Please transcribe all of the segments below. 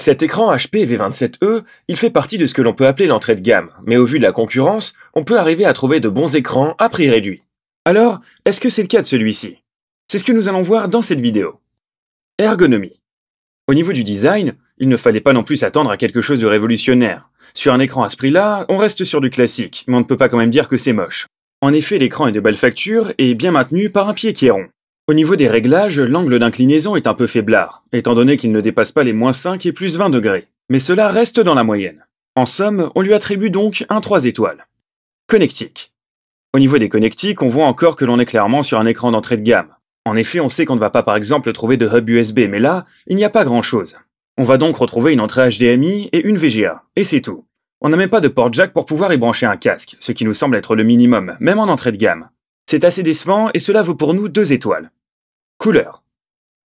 Cet écran HP V27e, il fait partie de ce que l'on peut appeler l'entrée de gamme, mais au vu de la concurrence, on peut arriver à trouver de bons écrans à prix réduit. Alors, est-ce que c'est le cas de celui-ci? C'est ce que nous allons voir dans cette vidéo. Ergonomie. Au niveau du design, il ne fallait pas non plus s'attendre à quelque chose de révolutionnaire. Sur un écran à ce prix-là, on reste sur du classique, mais on ne peut pas quand même dire que c'est moche. En effet, l'écran est de belle facture et bien maintenu par un pied qui est rond. Au niveau des réglages, l'angle d'inclinaison est un peu faiblard, étant donné qu'il ne dépasse pas les -5 et +20 degrés. Mais cela reste dans la moyenne. En somme, on lui attribue donc un 3 étoiles. Connectique. Au niveau des connectiques, on voit encore que l'on est clairement sur un écran d'entrée de gamme. En effet, on sait qu'on ne va pas par exemple trouver de hub USB, mais là, il n'y a pas grand-chose. On va donc retrouver une entrée HDMI et une VGA, et c'est tout. On n'a même pas de port jack pour pouvoir y brancher un casque, ce qui nous semble être le minimum, même en entrée de gamme. C'est assez décevant et cela vaut pour nous 2 étoiles. Couleurs.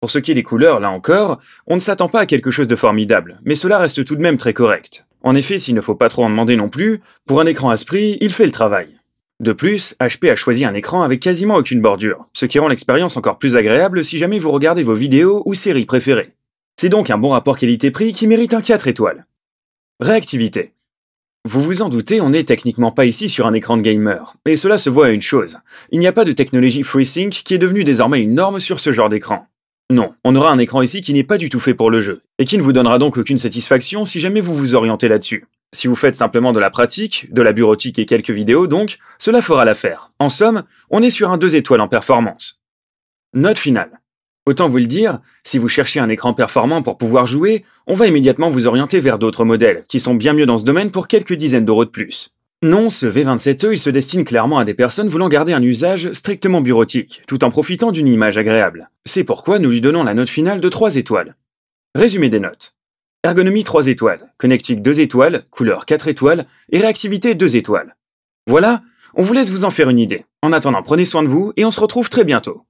Pour ce qui est des couleurs, là encore, on ne s'attend pas à quelque chose de formidable, mais cela reste tout de même très correct. En effet, s'il ne faut pas trop en demander non plus, pour un écran à ce prix, il fait le travail. De plus, HP a choisi un écran avec quasiment aucune bordure, ce qui rend l'expérience encore plus agréable si jamais vous regardez vos vidéos ou séries préférées. C'est donc un bon rapport qualité-prix qui mérite un 4 étoiles. Réactivité. Vous vous en doutez, on n'est techniquement pas ici sur un écran de gamer, et cela se voit à une chose. Il n'y a pas de technologie FreeSync qui est devenue désormais une norme sur ce genre d'écran. Non, on aura un écran ici qui n'est pas du tout fait pour le jeu, et qui ne vous donnera donc aucune satisfaction si jamais vous vous orientez là-dessus. Si vous faites simplement de la pratique, de la bureautique et quelques vidéos donc, cela fera l'affaire. En somme, on est sur un 2 étoiles en performance. Note finale. Autant vous le dire, si vous cherchez un écran performant pour pouvoir jouer, on va immédiatement vous orienter vers d'autres modèles, qui sont bien mieux dans ce domaine pour quelques dizaines d'euros de plus. Non, ce V27e, il se destine clairement à des personnes voulant garder un usage strictement bureautique, tout en profitant d'une image agréable. C'est pourquoi nous lui donnons la note finale de 3 étoiles. Résumé des notes. Ergonomie 3 étoiles, connectique 2 étoiles, couleur 4 étoiles, et réactivité 2 étoiles. Voilà, on vous laisse vous en faire une idée. En attendant, prenez soin de vous, et on se retrouve très bientôt.